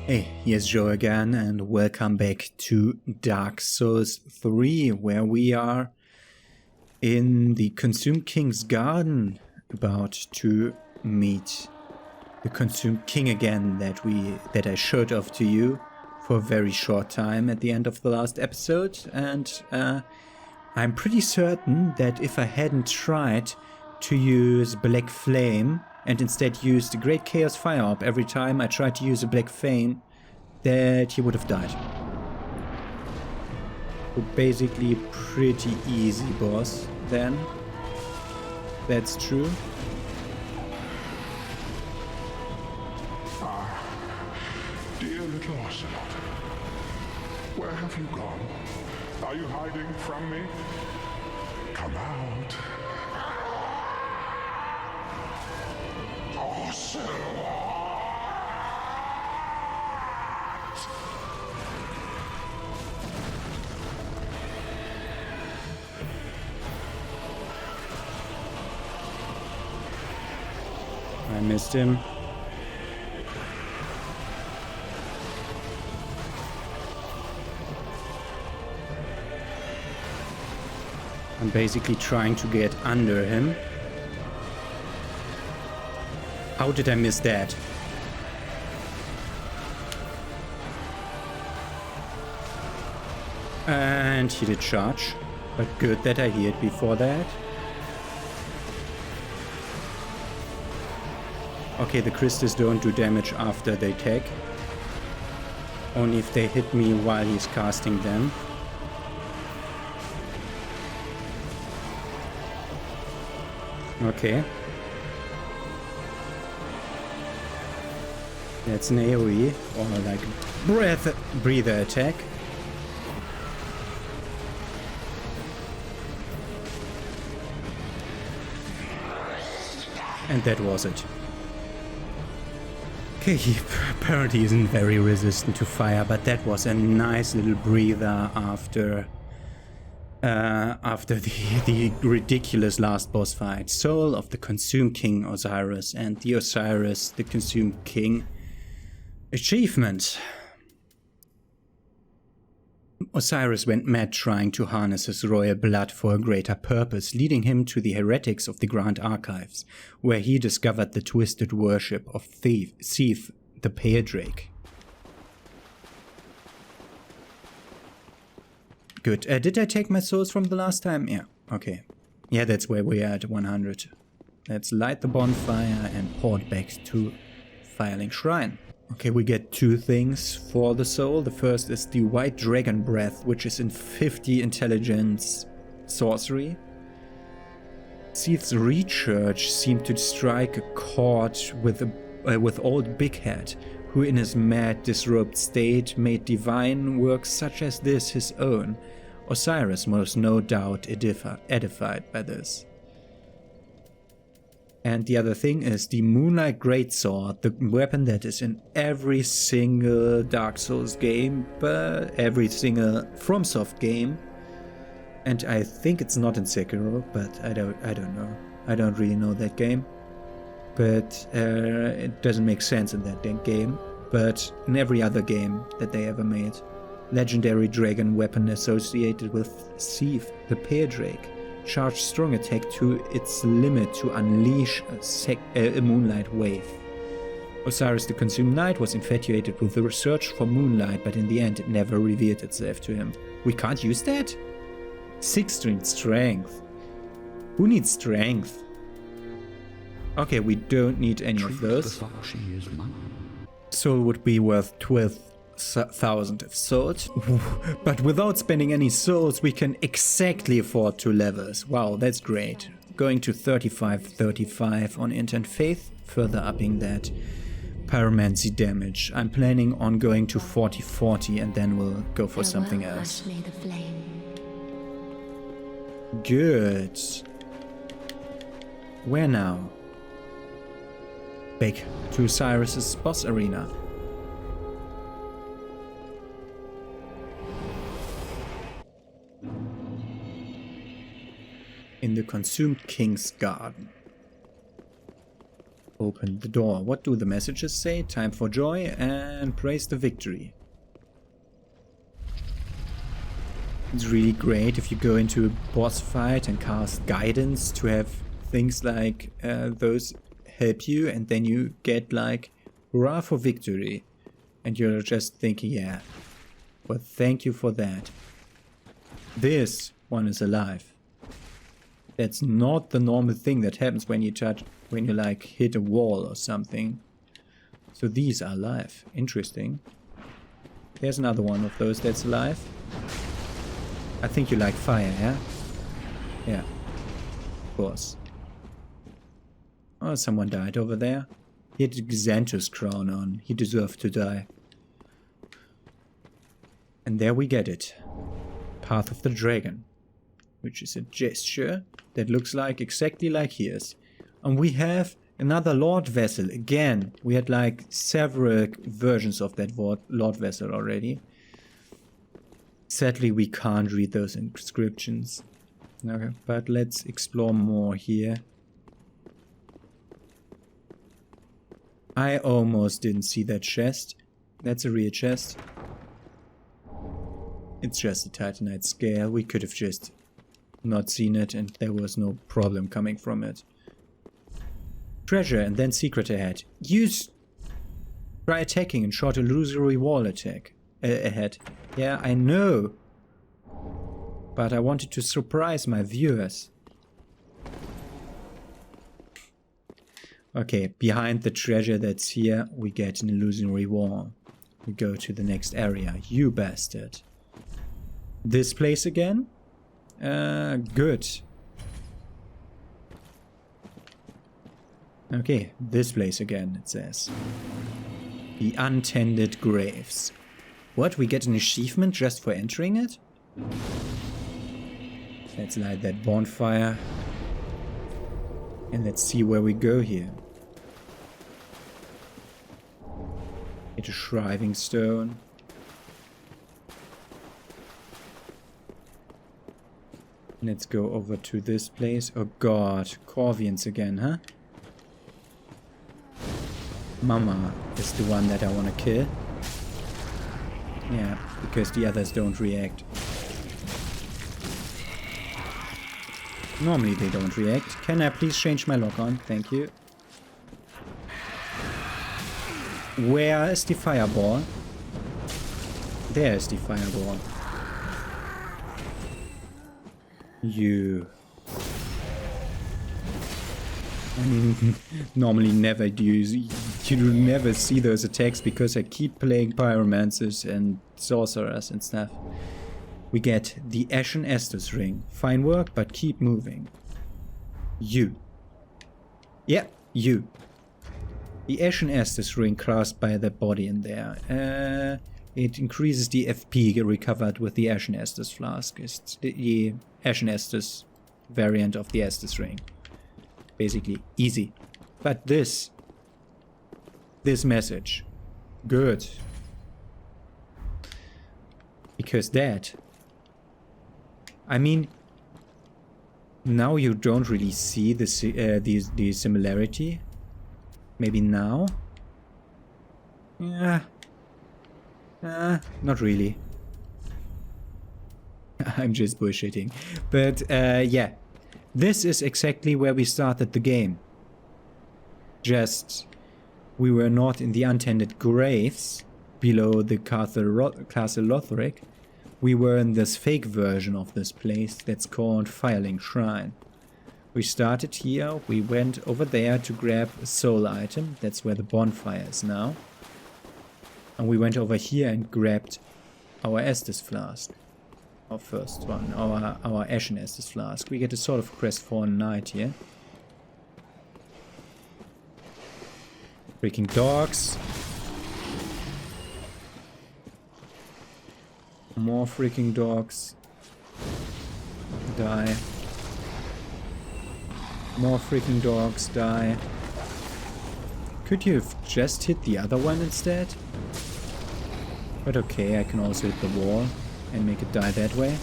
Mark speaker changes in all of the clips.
Speaker 1: Hey, here's Joe again, and welcome back to Dark Souls 3, where we are in the Consumed King's garden, about to meet the Consumed King again that I showed off to you for a very short time at the end of the last episode, and I'm pretty certain that if I hadn't tried to use Black Flame and instead used the Great Chaos Fire Orb every time I tried to use a Black Flame, that he would have died. So basically pretty easy boss then. That's true.
Speaker 2: Dear little Ocelot, where have you gone? Are you hiding from me? Come out. Ocelot!
Speaker 1: I missed him. I'm basically trying to get under him. How did I miss that? And he did charge, but good that I healed before that. Okay, the crystals don't do damage after they take. Only if they hit me while he's casting them. Okay. That's an AoE, or like breather attack. And that was it. Okay, he apparently isn't very resistant to fire, but that was a nice little breather after the ridiculous last boss fight. Soul of the Consumed King Oceiros and the Oceiros the Consumed King achievement. Oceiros went mad trying to harness his royal blood for a greater purpose, leading him to the heretics of the Grand Archives, where he discovered the twisted worship of Thief, the Pale Drake. Good. Did I take my souls from the last time? Yeah, okay. Yeah, that's where we are at 100. Let's light the bonfire and port back to Firelink Shrine. Okay, we get two things for the soul. The first is the White Dragon Breath, which is in 50 intelligence sorcery. Thief's Recharge seemed to strike a chord with old Big Head, who in his mad, disrobed state made divine works such as this his own. Oceiros was no doubt edified by this. And the other thing is the Moonlight Greatsword, the weapon that is in every single Dark Souls game, but every single FromSoft game. And I think it's not in Sekiro, but I don't know. I don't really know that game. But it doesn't make sense in that game. But in every other game that they ever made. Legendary dragon weapon associated with Thief, the Pale Drake. Charge strong attack to its limit to unleash a moonlight wave. Oceiros the Consumed Knight was infatuated with the search for moonlight, but in the end it never revealed itself to him. We can't use that? 16 strength. Who needs strength? Okay, we don't need any of those. Soul would be worth 12,000 of souls, but without spending any souls we can exactly afford 2 levels. Wow, that's great. Going to 35 on Int and Faith, further upping that pyromancy damage. I'm planning on going to 40 and then we'll go for something else. Good. Where now? Back to Oceiros' boss arena. In the Consumed King's garden. Open the door. What do the messages say? Time for joy and praise the victory. It's really great if you go into a boss fight and cast guidance to have things like those help you, and then you get like, hurrah for victory. And you're just thinking, yeah, well, thank you for that. This one is alive. That's not the normal thing that happens when you like hit a wall or something. So these are alive. Interesting. There's another one of those that's alive. I think you like fire, yeah? Yeah. Of course. Oh, someone died over there. He had Xanthus crown on. He deserved to die. And there we get it. Path of the Dragon. Which is a gesture that looks like exactly like his. And we have another Lord Vessel again. We had like several versions of that Lord Vessel already. Sadly, we can't read those inscriptions. Okay, but let's explore more here. I almost didn't see that chest. That's a real chest. It's just a Titanite scale. We could have just not seen it and there was no problem coming from it. Treasure and then secret ahead. Try attacking and short illusory wall attack ahead. Yeah, I know. But I wanted to surprise my viewers. Okay, behind the treasure that's here, we get an illusory wall. We go to the next area. You bastard. This place again? Good. Okay, this place again, it says. The Untended Graves. What, we get an achievement just for entering it? Let's light that bonfire. And let's see where we go here. It's a shriving stone. Let's go over to this place. Oh god, Corvians again, huh? Mama is the one that I want to kill. Yeah, because the others don't react. Normally they don't react. Can I please change my lock on? Thank you. Where is the fireball? There is the fireball. You. I mean, normally never do you never see those attacks because I keep playing pyromancers and sorcerers and stuff. We get the Ashen Estus ring. Fine work, but keep moving. You. Yeah, you. The Ashen Estus ring clasped by the body in there. It increases the FP recovered with the Ashen Estus flask. It's the Ashen Estus variant of the Estus ring. Basically easy. But this message, good. Because that, I mean, now you don't really see the similarity. Maybe now? Yeah. Not really. I'm just bullshitting. But yeah. This is exactly where we started the game. Just, we were not in the Untended Graves below the Castle Lothric. We were in this fake version of this place that's called Firelink Shrine. We started here, we went over there to grab a soul item. That's where the bonfire is now. And we went over here and grabbed our Estus flask. Our first one, our Ashen Estus flask. We get a sort of crestfallen knight here. Freaking dogs. More freaking dogs. Die. More freaking dogs, die. Could you have just hit the other one instead? But okay, I can also hit the wall and make it die that way.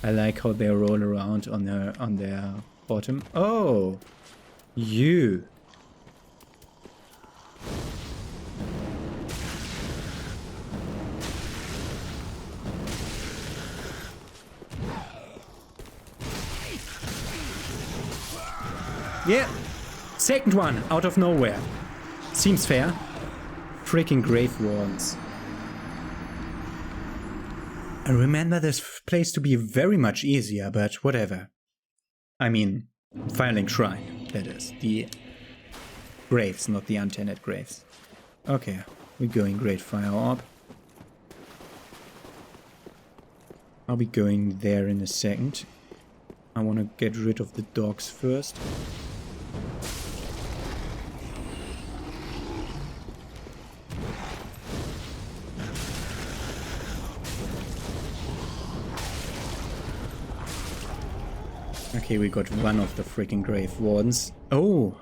Speaker 1: I like how they roll around on their bottom. Oh! You! Yeah! Second one, out of nowhere. Seems fair. Freaking grave wardens. I remember this place to be very much easier, but whatever. I mean, Firelink Shrine, that is. The graves, not the untented graves. Okay, we're going Great Fire Orb. I'll be going there in a second. I want to get rid of the dogs first. Okay, we got one of the freaking grave wardens. Oh,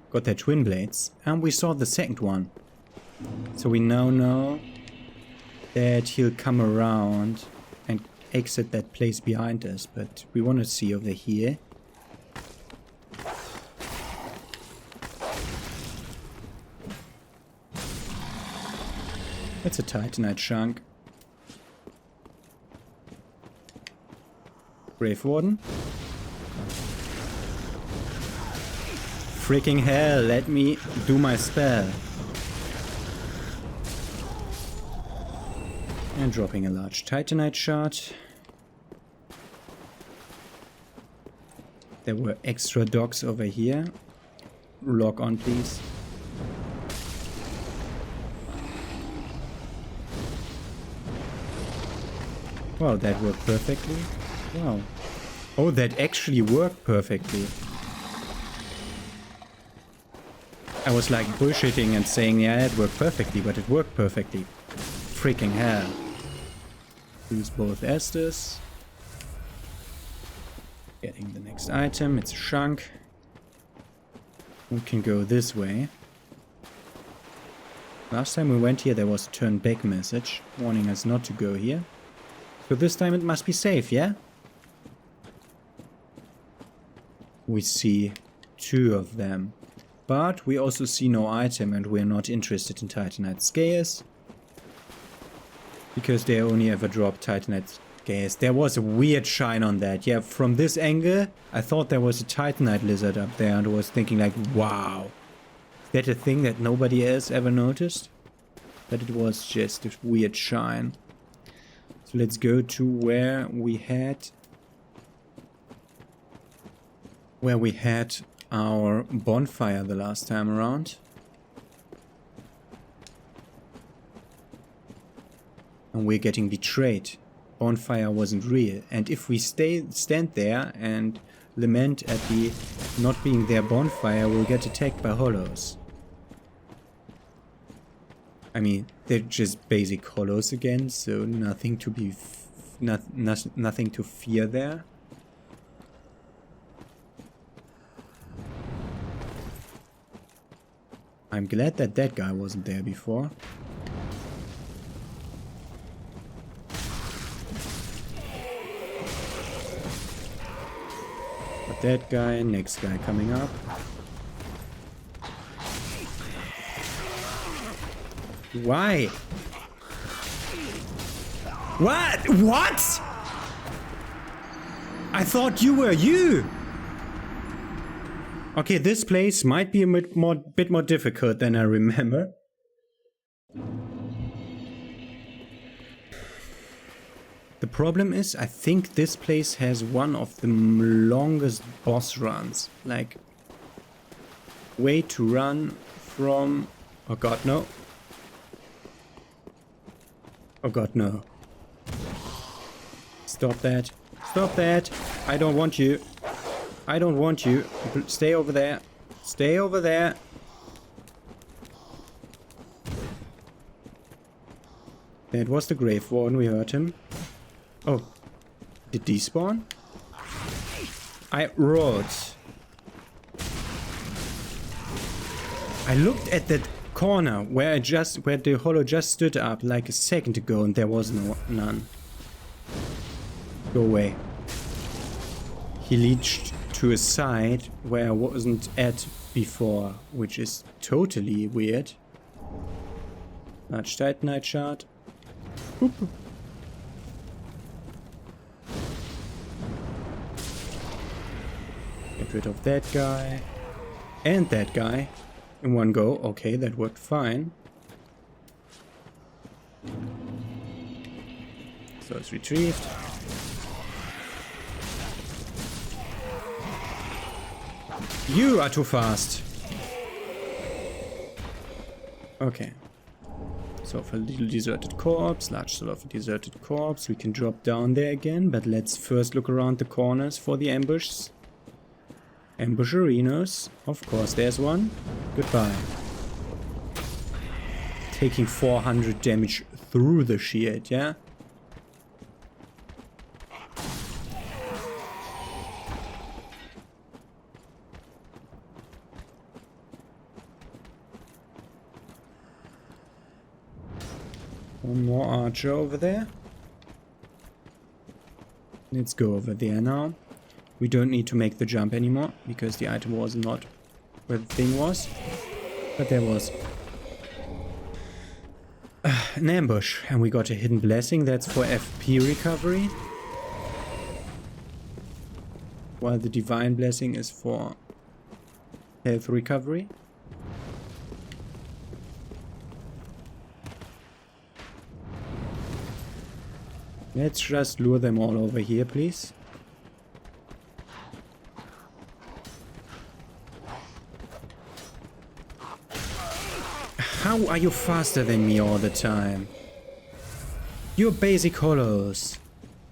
Speaker 1: got their twin blades. And we saw the second one. So we now know that he'll come around and exit that place behind us. But we want to see over here. It's a Titanite chunk. Grave Warden. Freaking hell, let me do my spell. And dropping a large Titanite shard. There were extra dogs over here. Log on, please. Wow, that worked perfectly. Wow. Oh, that actually worked perfectly. I was like bullshitting and saying, yeah, it worked perfectly, but it worked perfectly. Freaking hell. Use both Estes. Getting the next item, it's a chunk. We can go this way. Last time we went here, there was a turn back message warning us not to go here. So this time it must be safe, yeah? We see two of them. But we also see no item and we're not interested in Titanite Scales. Because they only ever drop Titanite Scales. There was a weird shine on that. Yeah, from this angle, I thought there was a Titanite lizard up there and I was thinking like, wow. Is that a thing that nobody else ever noticed? But it was just a weird shine. So let's go to where we had our bonfire the last time around. And we're getting betrayed. Bonfire wasn't real. And if we stand there and lament at the not being their bonfire, we'll get attacked by hollows. I mean, they're just basic hollows again, so nothing to be nothing to fear there. I'm glad that that guy wasn't there before. But that guy, next guy coming up. Why? What? What? I thought you were you. Okay, this place might be a bit more difficult than I remember. The problem is, I think this place has one of the longest boss runs. Like, way to run from... Oh god, no. Oh god, no. Stop that. Stop that. I don't want you. I don't want you. Stay over there. Stay over there. That was the Grave Warden, we heard him. Oh. Did he despawn? I rolled. I looked at that corner where the hollow just stood up like a second ago and there was none. Go away. He leached to a side where I wasn't at before, which is totally weird. Large Titanite shard. Oop. Get rid of that guy. And that guy. In one go. Okay, that worked fine. So it's retrieved. You are too fast. Okay. So for a little deserted corpse, large soul of a deserted corpse, we can drop down there again, but let's first look around the corners for the ambush. Ambush arenas. Of course, there's one. Goodbye. Taking 400 damage through the shield, yeah? One more archer over there. Let's go over there now. We don't need to make the jump anymore, because the item was not where the thing was. But there was an ambush, and we got a hidden blessing. That's for FP recovery. While the divine blessing is for health recovery. Let's just lure them all over here, please. How are you faster than me all the time? You're basic hollows.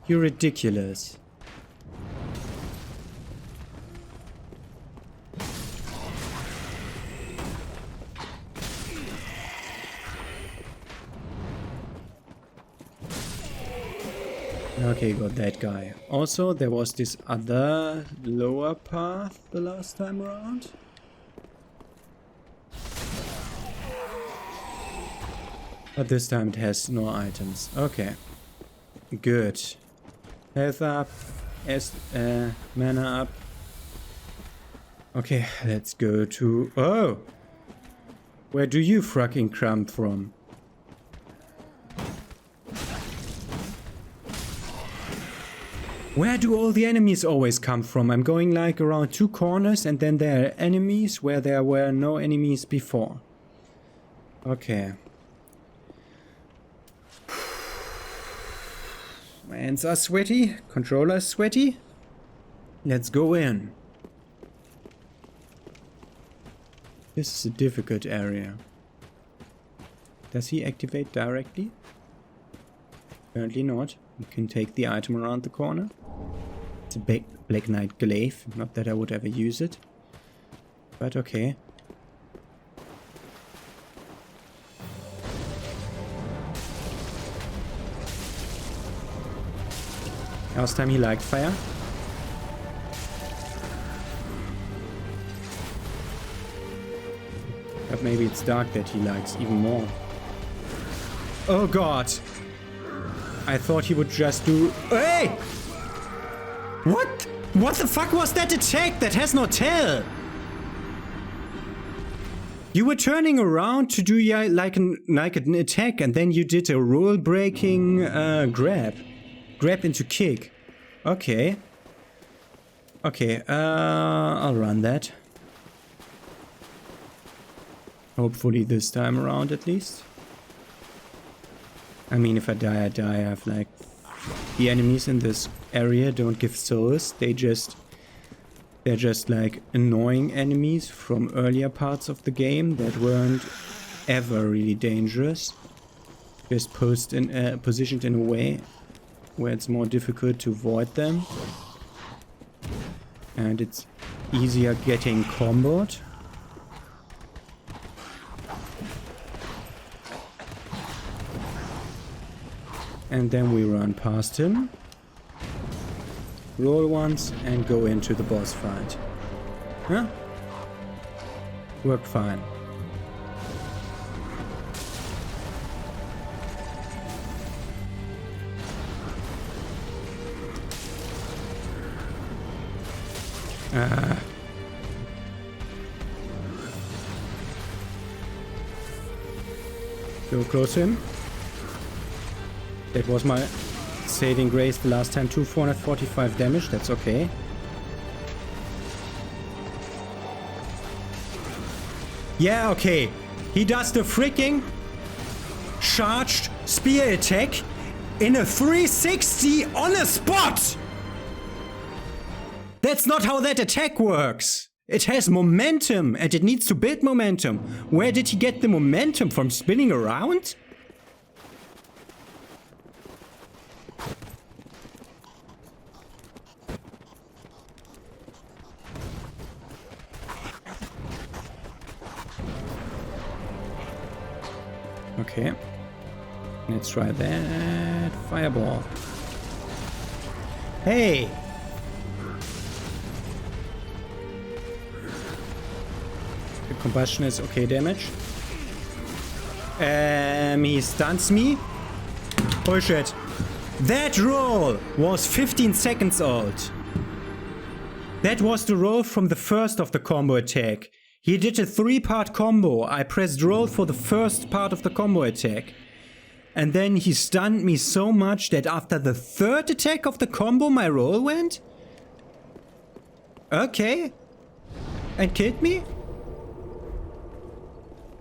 Speaker 1: You're ridiculous. Okay, got that guy. Also, there was this other lower path the last time around. But this time it has no items. Okay. Good. Health up. Mana up. Okay, let's go to... Oh! Where do you fucking come from? Where do all the enemies always come from? I'm going like around 2 corners and then there are enemies where there were no enemies before. Okay. My hands are sweaty. Controller is sweaty. Let's go in. This is a difficult area. Does he activate directly? Apparently not. You can take the item around the corner. It's a Black Knight glaive. Not that I would ever use it. But okay. Last time he liked fire. But maybe it's dark that he likes even more. Oh god! I thought he would just do... Hey! What? What the fuck was that attack? That has no tail! You were turning around to do like an attack and then you did a rule-breaking grab. Grab into kick. Okay. Okay, I'll run that. Hopefully this time around at least. I mean, if I die, I die. I have like... The enemies in this area don't give souls. They're just like annoying enemies from earlier parts of the game that weren't ever really dangerous. Just positioned in a way where it's more difficult to avoid them. And it's easier getting comboed. And then we run past him, roll once, and go into the boss fight. Huh? Worked fine. Go close to him. That was my saving grace the last time too. 445 damage, that's okay. Yeah, okay. He does the freaking charged spear attack in a 360 on a spot! That's not how that attack works! It has momentum and it needs to build momentum. Where did he get the momentum from? Spinning around? Okay. Let's try that. Fireball. Hey! The combustion is okay damage. He stuns me. Bullshit. That roll was 15 seconds old. That was the roll from the first of the combo attack. He did a 3-part combo. I pressed roll for the first part of the combo attack. And then he stunned me so much that after the 3rd attack of the combo, my roll went? Okay. And killed me?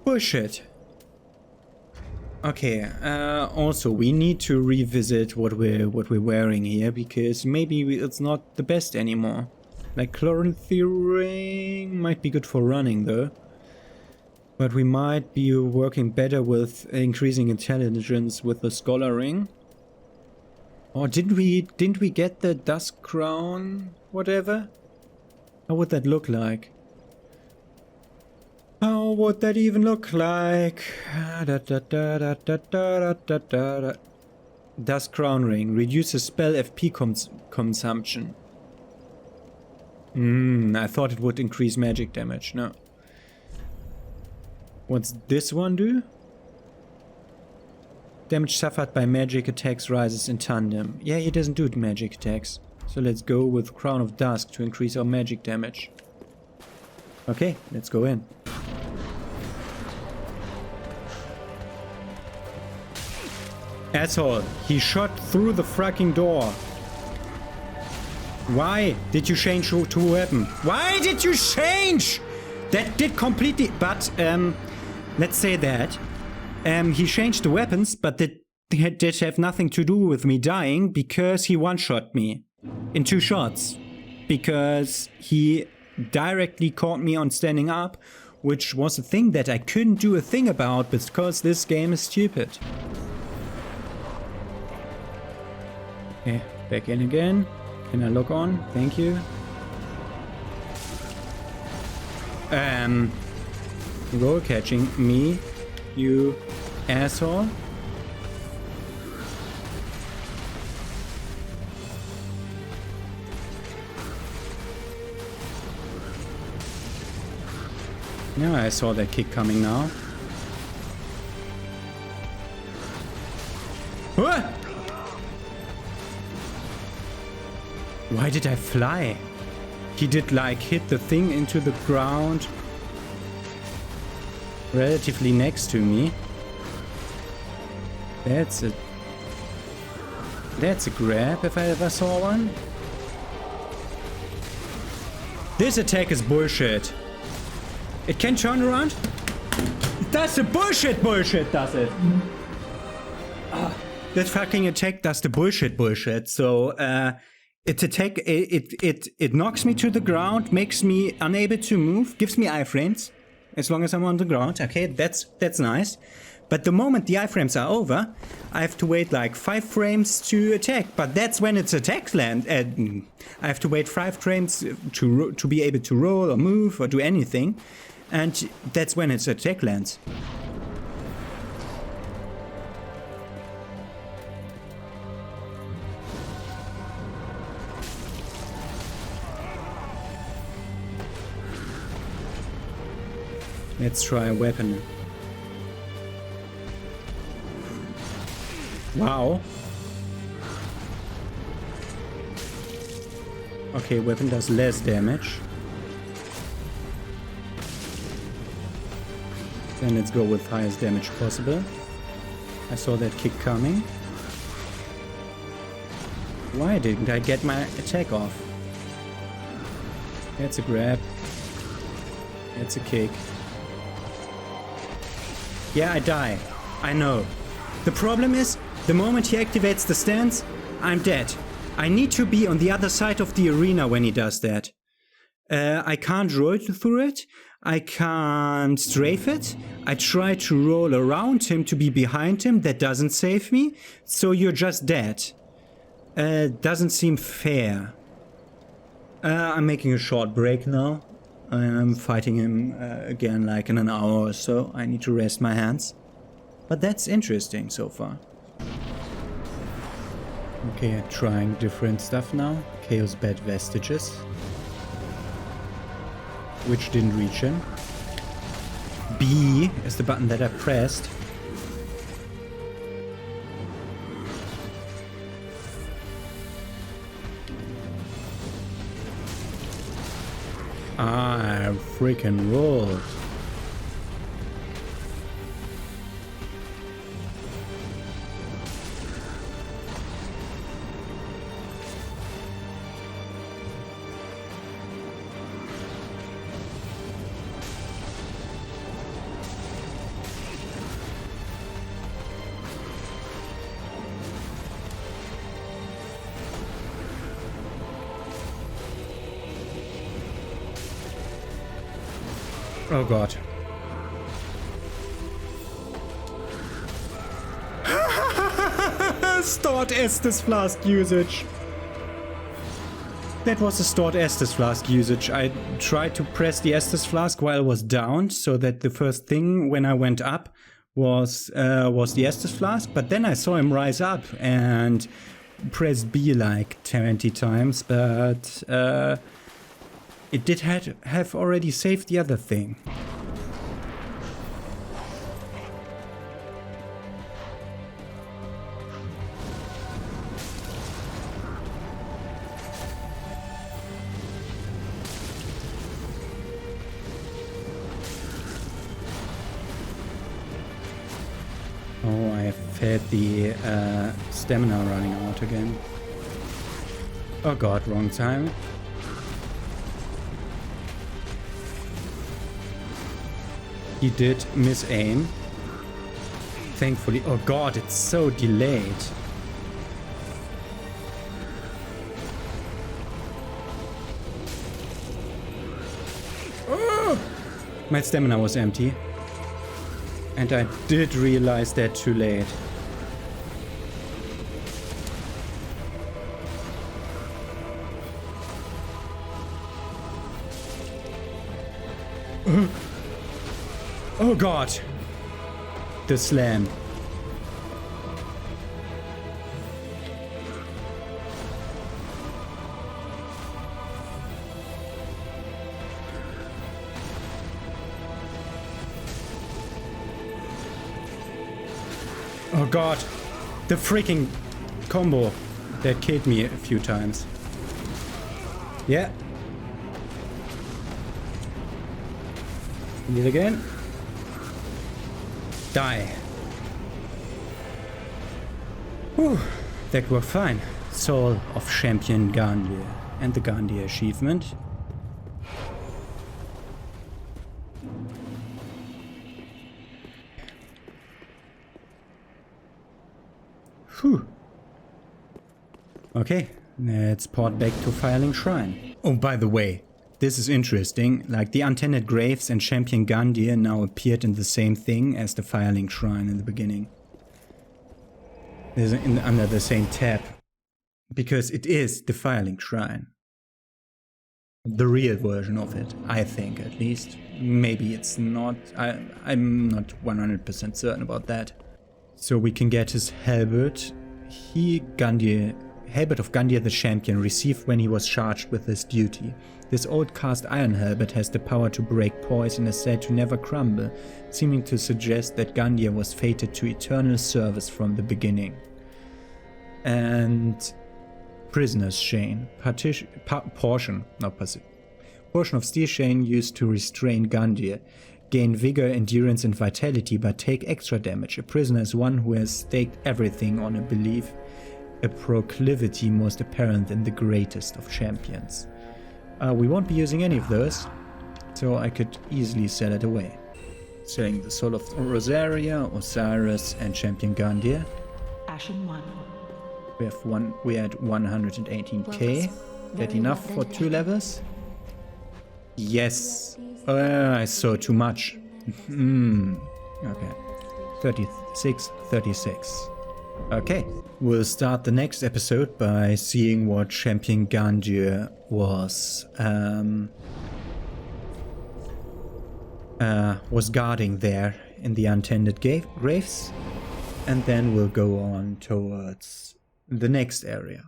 Speaker 1: Bullshit. Okay, also we need to revisit what we're wearing here, because maybe it's not the best anymore. Like chloranthy ring might be good for running though. But we might be working better with increasing intelligence with the scholar ring. Or didn't we get the dusk crown? Whatever? How would that look like? How would that even look like? Dusk crown ring reduces spell FP consumption. I thought it would increase magic damage. No. What's this one do? Damage suffered by magic attacks rises in tandem. Yeah, he doesn't do magic attacks. So let's go with Crown of Dusk to increase our magic damage. Okay, let's go in. Asshole, he shot through the fucking door. Why did you change to weapon? Why did you change? That did completely... But, let's say that. He changed the weapons, but that did have nothing to do with me dying, because he one-shot me in 2 shots. Because he directly caught me on standing up, which was a thing that I couldn't do a thing about, because this game is stupid. Okay, back in again. Can I lock on? Thank you. Roll catching me, you asshole. Yeah, I saw that kick coming now. Huh? Why did I fly? He did like hit the thing into the ground relatively next to me. That's a grab if I ever saw one. This attack is bullshit. It can turn around? That's the bullshit, does it? That fucking attack does the bullshit. So, it knocks me to the ground, makes me unable to move, gives me iframes as long as I'm on the ground. Okay, that's nice. But the moment the iframes are over, I have to wait like 5 frames to attack. But that's when its attack land. I have to wait 5 frames to be able to roll or move or do anything, and that's when its attack lands. Let's try a weapon. Wow. Okay, weapon does less damage. Then let's go with highest damage possible. I saw that kick coming. Why didn't I get my attack off? That's a grab. That's a kick. Yeah, I die. I know. The problem is, the moment he activates the stance, I'm dead. I need to be on the other side of the arena when he does that. I can't roll through it. I can't strafe it. I try to roll around him to be behind him. That doesn't save me. So you're just dead. Doesn't seem fair. I'm making a short break now. I'm fighting him again like in an hour or so. I need to rest my hands. But that's interesting so far. Okay, trying different stuff now. Chaos Bad Vestiges. Which didn't reach him. B is the button that I pressed. I freaking rolled. Oh god. Stored Estus Flask usage. That was a stored Estus Flask usage. I tried to press the Estus Flask while I was down, so that the first thing when I went up was the Estus Flask, but then I saw him rise up and press B like 20 times, but it did have already saved the other thing. Oh, I have had the stamina running out again. Oh god, wrong time. He did miss aim. Thankfully. Oh god, it's so delayed. Oh! My stamina was empty. And I did realize that too late. Oh god! The slam. Oh god! The freaking combo that killed me a few times. Yeah. Need again. Die. Whew, that worked fine. Soul of Champion Gundyr and the Gundyr achievement. Whew. Okay, let's port back to Firelink Shrine. Oh, by the way, this is interesting. Like, the Untented Graves and Champion Gundyr now appeared in the same thing as the Firelink Shrine in the beginning. Under the same tab. Because it is the Firelink Shrine. The real version of it, I think, at least. Maybe it's not. I'm not 100% certain about that. So we can get his halberd. Halberd of Gundyr the Champion, received when he was charged with his duty. This old cast iron halberd has the power to break poise and is said to never crumble, seeming to suggest that Gundyr was fated to eternal service from the beginning. And Prisoner's chain. Portion of steel chain used to restrain Gundyr. Gain vigor, endurance and vitality, but take extra damage. A prisoner is one who has staked everything on a belief, a proclivity most apparent in the greatest of champions. We won't be using any of those, so I could easily sell it away. Selling the Soul of Rosaria, Oceiros and Champion Gundyr.
Speaker 3: Ashen 1.
Speaker 1: We had 118k. That enough for 2 levels? Yes. I saw too much. Okay. 36. Okay. We'll start the next episode by seeing what Champion Gundyr was guarding there in the untended graves. And then we'll go on towards the next area.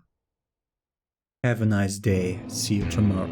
Speaker 1: Have a nice day. See you tomorrow.